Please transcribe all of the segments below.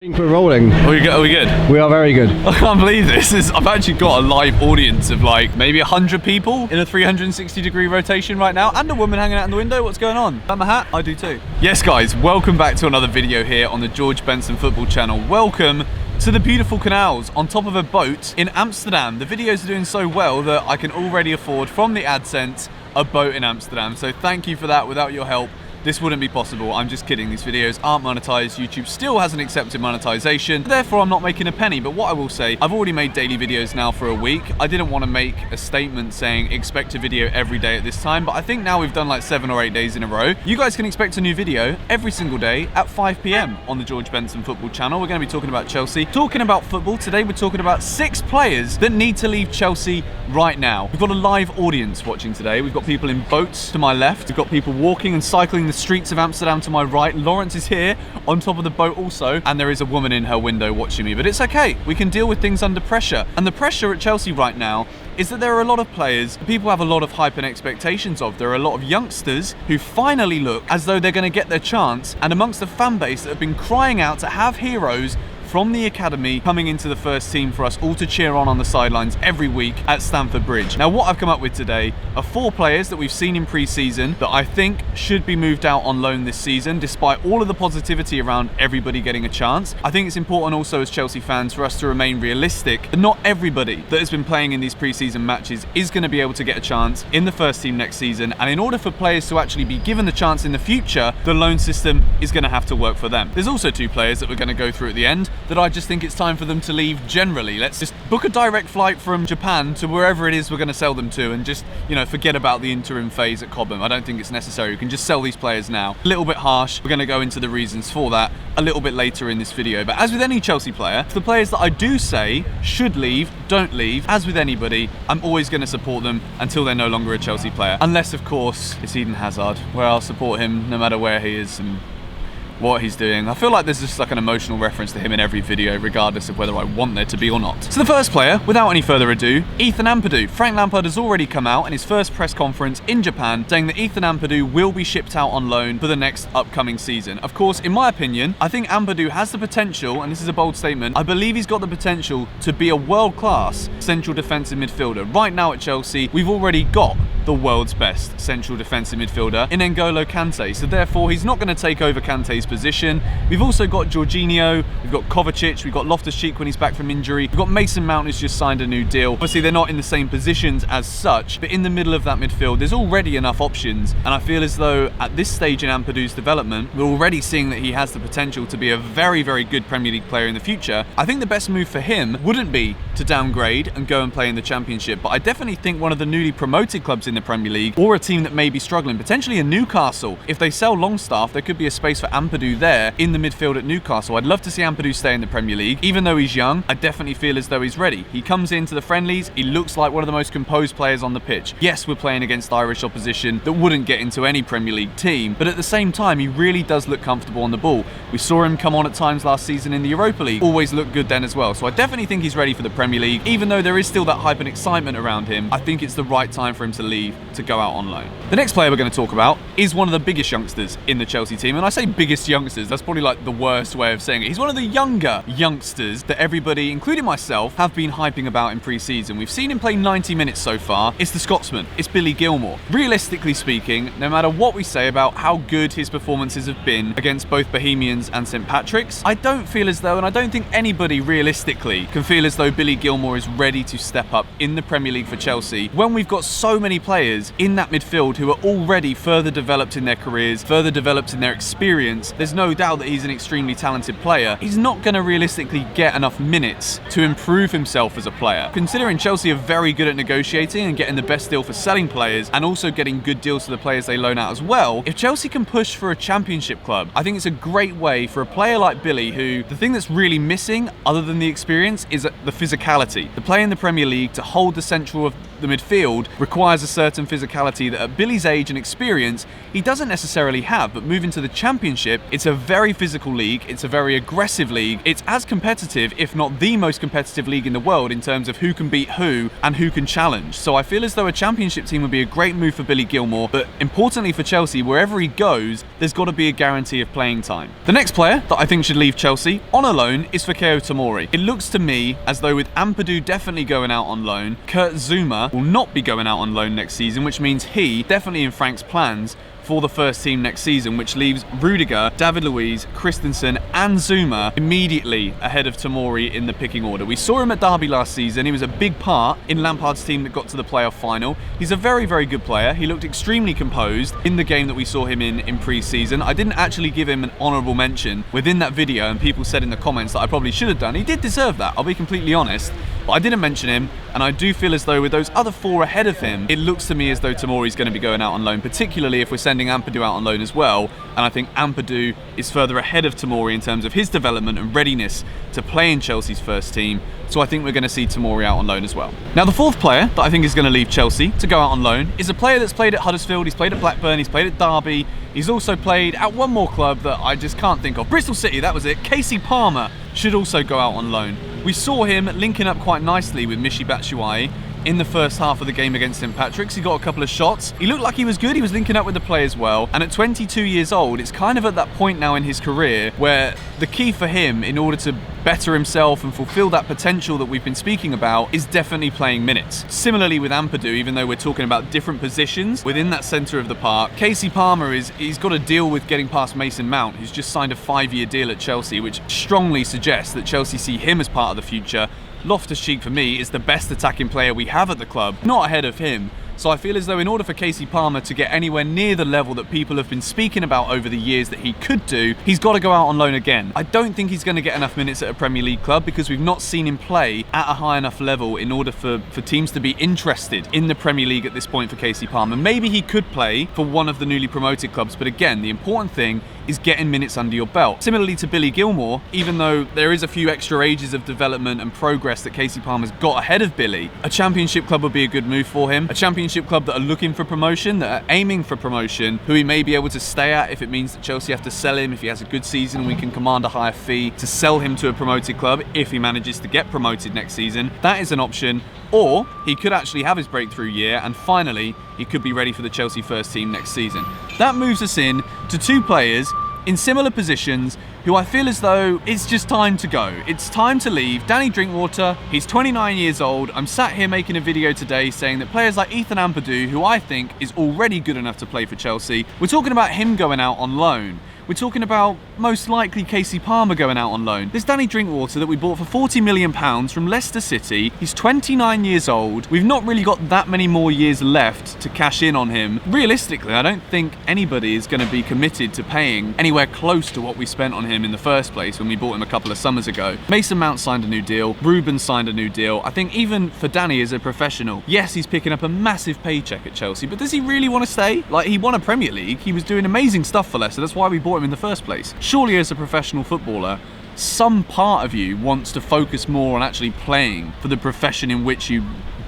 I think we're rolling. Are we good? We are very good. I can't believe this. I've actually got a live audience of like maybe 100 people in a 360-degree rotation right now, and a woman hanging out in the window. What's going on? Is that my hat? I do too. Yes, guys, welcome back to another video here on the George Benson football channel. Welcome to the beautiful canals on top of a boat in Amsterdam. The videos are doing so well that I can already afford from the AdSense a boat in Amsterdam. So thank you for that. Without your help, this wouldn't be possible. I'm just kidding. These videos aren't monetized. YouTube still hasn't accepted monetization. Therefore, I'm not making a penny. But what I will say, I've already made daily videos now for a week. I didn't want to make a statement saying expect a video every day at this time. But I think now we've done like 7 or 8 days in a row. You guys can expect a new video every single day at 5 p.m. on the George Benson football channel. We're going to be talking about Chelsea. Talking about football. Today we're talking about 6 players that need to leave Chelsea right now. We've got a live audience watching today. We've got people in boats to my left. We've got people walking and cycling the streets of Amsterdam to my right. Lawrence is here on top of the boat also, and there is a woman in her window watching me, but it's okay. We can deal with things under pressure. And the pressure at Chelsea right now is that there are a lot of players people have a lot of hype and expectations of. There are a lot of youngsters who finally look as though they're going to get their chance, and amongst the fan base that have been crying out to have heroes from the academy coming into the first team for us all to cheer on the sidelines every week at Stamford Bridge. Now, what I've come up with today are 4 players that we've seen in pre-season that I think should be moved out on loan this season, despite all of the positivity around everybody getting a chance. I think it's important also as Chelsea fans for us to remain realistic that not everybody that has been playing in these pre-season matches is going to be able to get a chance in the first team next season, and in order for players to actually be given the chance in the future, the loan system is going to have to work for them. There's also 2 players that we're going to go through at the end that I just think it's time for them to leave generally. Let's just book a direct flight from Japan to wherever it is we're going to sell them to, and just, you know, forget about the interim phase at Cobham. I don't think it's necessary. We can just sell these players now. A little bit harsh. We're going to go into the reasons for that a little bit later in this video. But as with any Chelsea player, the players that I do say should leave, don't leave. As with anybody, I'm always going to support them until they're no longer a Chelsea player. Unless, of course, it's Eden Hazard, where I'll support him no matter where he is and what he's doing. I feel like there's just like an emotional reference to him in every video, regardless of whether I want there to be or not. So the first player, without any further ado, Ethan Ampadu. Frank Lampard has already come out in his first press conference in Japan saying that Ethan Ampadu will be shipped out on loan for the next upcoming season. Of course, in my opinion, I think Ampadu has the potential, and this is a bold statement, I believe he's got the potential to be a world-class central defensive midfielder. Right now at Chelsea, we've already got the world's best central defensive midfielder in N'Golo Kante, so therefore he's not going to take over Kante's position. We've also got Jorginho, we've got Kovacic, we've got Loftus-Cheek when he's back from injury, we've got Mason Mount who's just signed a new deal. Obviously they're not in the same positions as such, but in the middle of that midfield there's already enough options, and I feel as though at this stage in Ampadu's development we're already seeing that he has the potential to be a very, very good Premier League player in the future. I think the best move for him wouldn't be to downgrade and go and play in the Championship, but I definitely think one of the newly promoted clubs in the Premier League, or a team that may be struggling, potentially a Newcastle. If they sell Longstaff, there could be a space for Ampadu there in the midfield at Newcastle. I'd love to see Ampadu stay in the Premier League. Even though he's young, I definitely feel as though he's ready. He comes into the friendlies, he looks like one of the most composed players on the pitch. Yes, we're playing against Irish opposition that wouldn't get into any Premier League team, but at the same time, he really does look comfortable on the ball. We saw him come on at times last season in the Europa League. Always looked good then as well. So I definitely think he's ready for the Premier League. Even though there is still that hype and excitement around him, I think it's the right time for him to leave, to go out on loan. The next player we're going to talk about is one of the biggest youngsters in the Chelsea team, and I say biggest youngsters, that's probably like the worst way of saying it. He's one of the younger youngsters that everybody, including myself, have been hyping about in pre-season. We've seen him play 90 minutes so far. It's the Scotsman, it's Billy Gilmour. Realistically speaking, no matter what we say about how good his performances have been against both Bohemians and St Patrick's, I don't feel as though, and I don't think anybody realistically can feel as though Billy Gilmour is ready to step up in the Premier League for Chelsea when we've got so many players in that midfield who are already further developed in their careers, further developed in their experience. There's no doubt that he's an extremely talented player. He's not going to realistically get enough minutes to improve himself as a player. Considering Chelsea are very good at negotiating and getting the best deal for selling players, and also getting good deals for the players they loan out as well, if Chelsea can push for a Championship club, I think it's a great way for a player like Billy, who the thing that's really missing other than the experience is the physicality. To play in the Premier League, to hold the center the midfield requires a certain physicality that at Billy's age and experience, he doesn't necessarily have. But moving to the Championship, it's a very physical league, it's a very aggressive league, it's as competitive, if not the most competitive league in the world in terms of who can beat who and who can challenge. So I feel as though a Championship team would be a great move for Billy Gilmour, but importantly for Chelsea, wherever he goes, there's got to be a guarantee of playing time. The next player that I think should leave Chelsea on a loan is Fikayo Tomori. It looks to me as though with Ampadu definitely going out on loan, Kurt Zouma will not be going out on loan next season, which means he, definitely in Frank's plans, for the first team next season, which leaves Rudiger, David Luiz, Christensen and Zouma immediately ahead of Tomori in the picking order. We saw him at Derby last season. He was a big part in Lampard's team that got to the playoff final. He's a very, very good player. He looked extremely composed in the game that we saw him in pre-season. I didn't actually give him an honourable mention within that video, and people said in the comments that I probably should have done. He did deserve that, I'll be completely honest. But I didn't mention him, and I do feel as though with those other four ahead of him, it looks to me as though Tomori's going to be going out on loan, particularly if we're sending Ampadu out on loan as well. And I think Ampadu is further ahead of Tomori in terms of his development and readiness to play in Chelsea's first team. So I think we're going to see Tomori out on loan as well. Now the fourth player that I think is going to leave Chelsea to go out on loan is a player that's played at Huddersfield, he's played at Blackburn, he's played at Derby, he's also played at one more club that I just can't think of. Bristol City, that was it. Casey Palmer should also go out on loan. We saw him linking up quite nicely with Michy Batshuayi in the first half of the game against St Patrick's. He got a couple of shots. He looked like he was good. He was linking up with the players well. And at 22 years old, it's kind of at that point now in his career where the key for him in order to better himself and fulfill that potential that we've been speaking about is definitely playing minutes. Similarly with Ampadu, even though we're talking about different positions within that centre of the park, Casey Palmer he's got to deal with getting past Mason Mount, who's just signed a 5-year deal at Chelsea, which strongly suggests that Chelsea see him as part of the future. Loftus-Cheek for me is the best attacking player we have at the club, not ahead of him. So I feel as though in order for Casey Palmer to get anywhere near the level that people have been speaking about over the years that he could do, he's got to go out on loan again. I don't think he's going to get enough minutes at a Premier League club because we've not seen him play at a high enough level in order for teams to be interested in the Premier League at this point for Casey Palmer. Maybe he could play for one of the newly promoted clubs, but again, the important thing is getting minutes under your belt. Similarly to Billy Gilmour, even though there is a few extra ages of development and progress that Casey Palmer's got ahead of Billy, a Championship club would be a good move for him. A Championship club that are looking for promotion, that are aiming for promotion, who he may be able to stay at if it means that Chelsea have to sell him. If he has a good season, we can command a higher fee to sell him to a promoted club if he manages to get promoted next season. That is an option. Or he could actually have his breakthrough year and finally he could be ready for the Chelsea first team next season. That moves us in to two players in similar positions who I feel as though it's just time to go. It's time to leave. Danny Drinkwater, he's 29 years old. I'm sat here making a video today saying that players like Ethan Ampadu, who I think is already good enough to play for Chelsea, we're talking about him going out on loan. We're talking about most likely Casey Palmer going out on loan. There's Danny Drinkwater that we bought for £40 million from Leicester City. He's 29 years old. We've not really got that many more years left to cash in on him. Realistically, I don't think anybody is going to be committed to paying anywhere close to what we spent on him in the first place when we bought him a couple of summers ago. Mason Mount signed a new deal. Ruben signed a new deal. I think even for Danny as a professional, yes, he's picking up a massive paycheck at Chelsea, but does he really want to stay? Like, he won a Premier League. He was doing amazing stuff for Leicester. That's why we bought him in the first place. Surely as a professional footballer, some part of you wants to focus more on actually playing for the profession in which you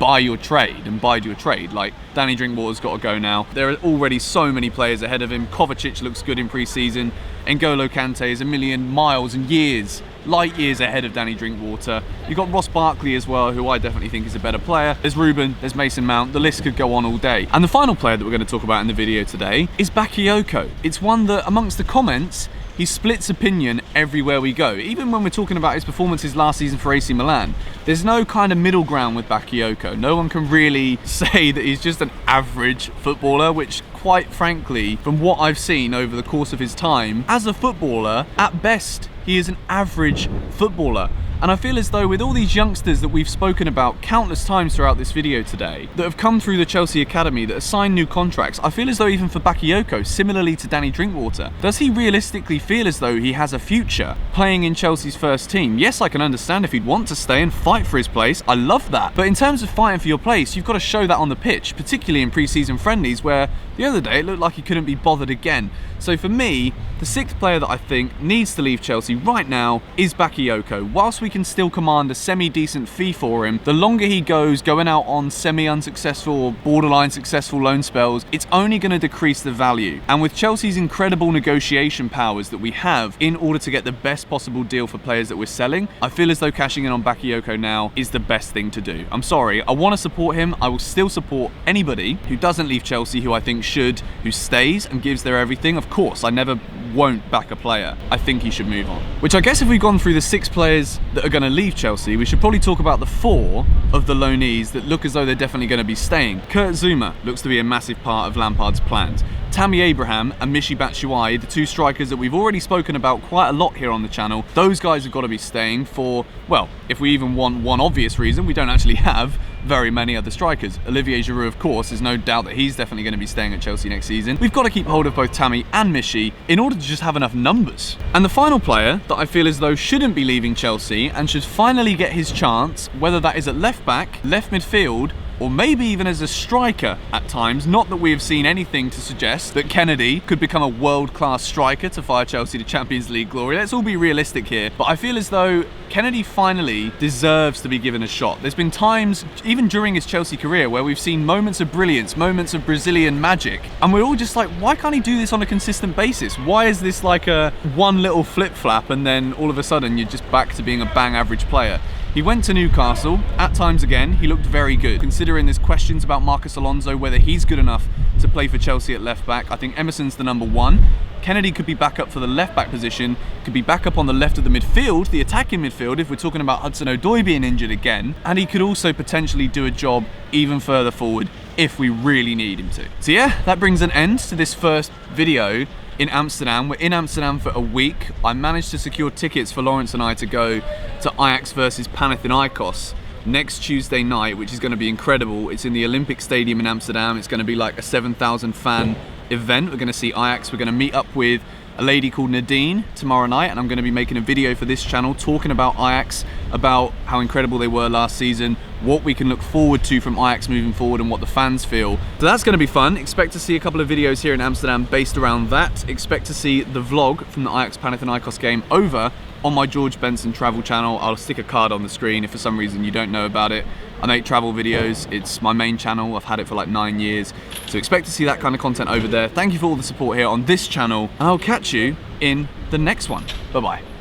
buy your trade and bide your trade. Like, Danny Drinkwater's got to go now. There are already so many players ahead of him. Kovacic looks good in pre-season. N'Golo Kante is a million miles and years, light years ahead of Danny Drinkwater. You've got Ross Barkley as well, who I definitely think is a better player. There's Ruben, there's Mason Mount. The list could go on all day. And the final player that we're going to talk about in the video today is Bakayoko. It's one that amongst the comments, he splits opinion everywhere we go. Even when we're talking about his performances last season for AC Milan, there's no kind of middle ground with Bakayoko. No one can really say that he's just an average footballer, which quite frankly, from what I've seen over the course of his time, as a footballer, at best, he is an average footballer. And I feel as though with all these youngsters that we've spoken about countless times throughout this video today, that have come through the Chelsea Academy, that have signed new contracts, I feel as though even for Bakayoko, similarly to Danny Drinkwater, does he realistically feel as though he has a future playing in Chelsea's first team? Yes, I can understand if he'd want to stay and fight for his place. I love that. But in terms of fighting for your place, you've got to show that on the pitch, particularly in pre-season friendlies, where the other day it looked like he couldn't be bothered again. So for me, the sixth player that I think needs to leave Chelsea right now is Bakayoko. Whilst we can still command a semi-decent fee for him, the longer he goes going out on semi-unsuccessful or borderline successful loan spells, it's only going to decrease the value. And with Chelsea's incredible negotiation powers that we have in order to get the best possible deal for players that we're selling, I feel as though cashing in on Bakayoko now is the best thing to do. I'm sorry, I want to support him. I will still support anybody who doesn't leave Chelsea, who I think should, who stays and gives their everything. Of course, I never won't back a player. I think he should move on. Which I guess if we've gone through the 6 players that are going to leave Chelsea, we should probably talk about the 4 of the loanees that look as though they're definitely going to be staying. Kurt Zouma looks to be a massive part of Lampard's plans. Tammy Abraham and Michy Batshuayi, the 2 strikers that we've already spoken about quite a lot here on the channel, those guys have got to be staying for, well, if we even want one obvious reason, we don't actually have very many other strikers. Olivier Giroud, of course, there's no doubt that he's definitely going to be staying at Chelsea next season. We've got to keep hold of both Tammy and Michy in order to just have enough numbers. And the final player that I feel as though shouldn't be leaving Chelsea and should finally get his chance, whether that is at left back, left midfield, or maybe even as a striker at times. Not that we have seen anything to suggest that Kennedy could become a world-class striker to fire Chelsea to Champions League glory. Let's all be realistic here. But I feel as though Kennedy finally deserves to be given a shot. There's been times, even during his Chelsea career, where we've seen moments of brilliance, moments of Brazilian magic, and we're all just like, why can't he do this on a consistent basis? Why is this like a one little flip-flap and then all of a sudden you're just back to being a bang average player? He went to Newcastle. At times again, he looked very good. Considering there's questions about Marcus Alonso, whether he's good enough to play for Chelsea at left back, I think Emerson's the number 1. Kennedy could be back up for the left back position, could be back up on the left of the midfield, the attacking midfield, if we're talking about Hudson-Odoi being injured again. And he could also potentially do a job even further forward if we really need him to. So yeah, that brings an end to this first video in Amsterdam. We're in Amsterdam for a week. I managed to secure tickets for Lawrence and I to go to Ajax versus Panathinaikos next Tuesday night, which is going to be incredible. It's in the Olympic Stadium in Amsterdam. It's going to be like a 7,000 fan event. We're going to see Ajax. We're going to meet up with a lady called Nadine tomorrow night, and I'm going to be making a video for this channel talking about Ajax, about how incredible they were last season, what we can look forward to from Ajax moving forward, and what the fans feel. So that's going to be fun. Expect to see a couple of videos here in Amsterdam based around that. Expect to see the vlog from the Ajax Panathinaikos game over on my George Benson travel channel. I'll stick a card on the screen if for some reason you don't know about it. I make travel videos. It's my main channel. I've had it for like 9 years. So expect to see that kind of content over there. Thank you for all the support here on this channel, and I'll catch you in the next one. Bye-bye.